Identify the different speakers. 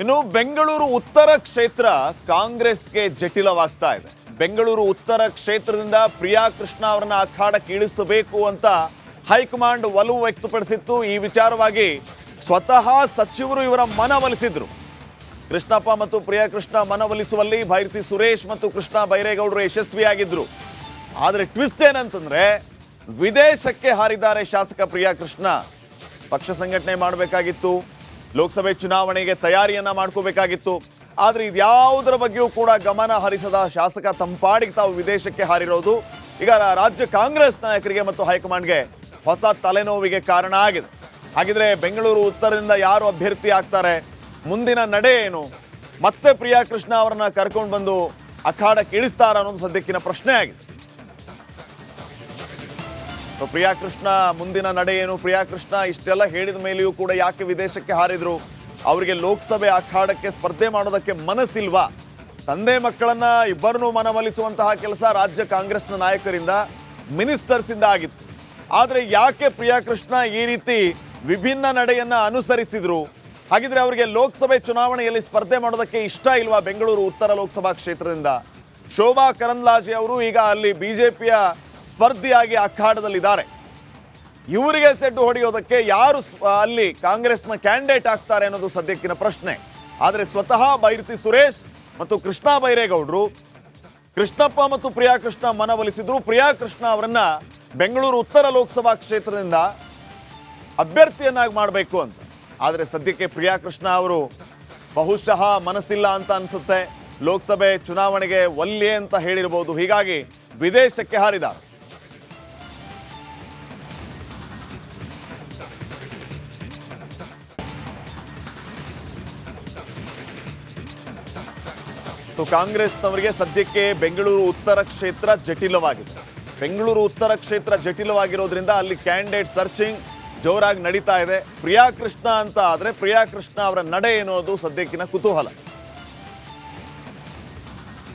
Speaker 1: ಇನ್ನು ಬೆಂಗಳೂರು ಉತ್ತರ ಕ್ಷೇತ್ರ ಕಾಂಗ್ರೆಸ್ಗೆ ಜಟಿಲವಾಗ್ತಾ ಇದೆ. ಬೆಂಗಳೂರು ಉತ್ತರ ಕ್ಷೇತ್ರದಿಂದ ಪ್ರಿಯಾ ಕೃಷ್ಣ ಅವರನ್ನ ಅಖಾಡಕ್ಕೆ ಇಳಿಸಬೇಕು ಅಂತ ಹೈಕಮಾಂಡ್ ಒಲವು ವ್ಯಕ್ತಪಡಿಸಿತ್ತು. ಈ ವಿಚಾರವಾಗಿ ಸ್ವತಃ ಸಚಿವರು ಇವರ ಮನವೊಲಿಸಿದ್ರು. ಕೃಷ್ಣಪ್ಪ ಮತ್ತು ಪ್ರಿಯಾ ಕೃಷ್ಣ ಮನವೊಲಿಸುವಲ್ಲಿ ಭೈರತಿ ಸುರೇಶ್ ಮತ್ತು ಕೃಷ್ಣ ಬೈರೇಗೌಡರು ಯಶಸ್ವಿಯಾಗಿದ್ರು. ಆದರೆ ಟ್ವಿಸ್ಟ್ ಏನಂತಂದ್ರೆ ವಿದೇಶಕ್ಕೆ ಹಾರಿದ್ದಾರೆ ಶಾಸಕ ಪ್ರಿಯಾ ಕೃಷ್ಣ. ಪಕ್ಷ ಸಂಘಟನೆ ಮಾಡಬೇಕಾಗಿತ್ತು, ಲೋಕಸಭೆ ಚುನಾವಣೆಗೆ ತಯಾರಿಯನ್ನ ಮಾಡ್ಕೋಬೇಕಾಗಿತ್ತು. ಆದರೆ ಇದ್ಯಾವುದರ ಬಗ್ಗೆಯೂ ಕೂಡ ಗಮನ ಹರಿಸದ ಶಾಸಕ ತಂಪಾಡಿಗೆ ತಾವು ವಿದೇಶಕ್ಕೆ ಹಾರಿರೋದು ಈಗ ರಾಜ್ಯ ಕಾಂಗ್ರೆಸ್ ನಾಯಕರಿಗೆ ಮತ್ತು ಹೈಕಮಾಂಡ್ಗೆ ಹೊಸ ತಲೆನೋವಿಗೆ ಕಾರಣ ಆಗಿದೆ. ಹಾಗಿದ್ರೆ ಬೆಂಗಳೂರು ಉತ್ತರದಿಂದ ಯಾರು ಅಭ್ಯರ್ಥಿ ಆಗ್ತಾರೆ, ಮುಂದಿನ ನಡೆ ಏನು, ಮತ್ತೆ ಪ್ರಿಯಾ ಕೃಷ್ಣ ಅವರನ್ನ ಕರ್ಕೊಂಡು ಬಂದು ಅಖಾಡಕ್ಕೆ ಇಳಿಸ್ತಾರ ಅನ್ನೋದು ಸದ್ಯಕ್ಕಿನ ಪ್ರಶ್ನೆ ಆಗಿದೆ. ಪ್ರಿಯಾ ಕೃಷ್ಣ ಮುಂದಿನ ನಡೆ ಏನು, ಪ್ರಿಯಾ ಕೃಷ್ಣ ಇಷ್ಟೆಲ್ಲ ಹೇಳಿದ ಮೇಲೆಯೂ ಕೂಡ ಯಾಕೆ ವಿದೇಶಕ್ಕೆ ಹಾರಿದ್ರು, ಅವರಿಗೆ ಲೋಕಸಭೆ ಅಖಾಡಕ್ಕೆ ಸ್ಪರ್ಧೆ ಮಾಡೋದಕ್ಕೆ ಮನಸ್ಸಿಲ್ವಾ, ತಂದೆ ಮಕ್ಕಳನ್ನ ಇಬ್ಬರನ್ನೂ ಮನವೊಲಿಸುವಂತಹ ಕೆಲಸ ರಾಜ್ಯ ಕಾಂಗ್ರೆಸ್ನ ನಾಯಕರಿಂದ ಮಿನಿಸ್ಟರ್ಸ್ ಇಂದ ಆಗಿತ್ತು. ಆದರೆ ಯಾಕೆ ಪ್ರಿಯಾ ಕೃಷ್ಣ ಈ ರೀತಿ ವಿಭಿನ್ನ ನಡೆಯನ್ನ ಅನುಸರಿಸಿದ್ರು? ಹಾಗಿದ್ರೆ ಅವರಿಗೆ ಲೋಕಸಭೆ ಚುನಾವಣೆಯಲ್ಲಿ ಸ್ಪರ್ಧೆ ಮಾಡೋದಕ್ಕೆ ಇಷ್ಟ ಇಲ್ವಾ ಬೆಂಗಳೂರು ಉತ್ತರ ಲೋಕಸಭಾ ಕ್ಷೇತ್ರದಿಂದ? ಶೋಭಾ ಕರಂದ್ಲಾಜೆ ಅವರು ಈಗ ಅಲ್ಲಿ ಬಿಜೆಪಿಯ ಸ್ಪರ್ಧಿಯಾಗಿ ಅಖಾಡದಲ್ಲಿದ್ದಾರೆ. ಇವರಿಗೆ ಸೆಡ್ಡು ಹೊಡೆಯೋದಕ್ಕೆ ಯಾರು ಅಲ್ಲಿ ಕಾಂಗ್ರೆಸ್ನ ಕ್ಯಾಂಡಿಡೇಟ್ ಆಗ್ತಾರೆ ಅನ್ನೋದು ಸದ್ಯಕ್ಕಿನ ಪ್ರಶ್ನೆ. ಆದರೆ ಸ್ವತಃ ಭೈರತಿ ಸುರೇಶ್ ಮತ್ತು ಕೃಷ್ಣ ಬೈರೇಗೌಡರು ಕೃಷ್ಣಪ್ಪ ಮತ್ತು ಪ್ರಿಯಾ ಕೃಷ್ಣ ಮನವೊಲಿಸಿದ್ರು. ಪ್ರಿಯಾ ಕೃಷ್ಣ ಅವರನ್ನ ಬೆಂಗಳೂರು ಉತ್ತರ ಲೋಕಸಭಾ ಕ್ಷೇತ್ರದಿಂದ ಅಭ್ಯರ್ಥಿಯನ್ನಾಗಿ ಮಾಡಬೇಕು ಅಂತ. ಆದರೆ ಸದ್ಯಕ್ಕೆ ಪ್ರಿಯಾ ಕೃಷ್ಣ ಅವರು ಬಹುಶಃ ಮನಸ್ಸಿಲ್ಲ ಅಂತ ಅನ್ಸುತ್ತೆ. ಲೋಕಸಭೆ ಚುನಾವಣೆಗೆ ಒಲ್ಲೆ ಅಂತ ಹೇಳಿರಬಹುದು. ಹೀಗಾಗಿ ವಿದೇಶಕ್ಕೆ ಹಾರಿದ್ದಾರೆ. ಕಾಂಗ್ರೆಸ್ನವರಿಗೆ ಸದ್ಯಕ್ಕೆ ಬೆಂಗಳೂರು ಉತ್ತರ ಕ್ಷೇತ್ರ ಜಟಿಲವಾಗಿದೆ. ಬೆಂಗಳೂರು ಉತ್ತರ ಕ್ಷೇತ್ರ ಜಟಿಲವಾಗಿರೋದ್ರಿಂದ ಅಲ್ಲಿ ಕ್ಯಾಂಡಿಡೇಟ್ ಸರ್ಚಿಂಗ್ ಜೋರಾಗಿ ನಡೀತಾ ಇದೆ. ಪ್ರಿಯಾ ಕೃಷ್ಣ ಅಂತ ಆದರೆ ಪ್ರಿಯಾ ಕೃಷ್ಣ ಅವರ ನಡೆ ಏನೋದು ಸದ್ಯಕ್ಕಿನ ಕುತೂಹಲ.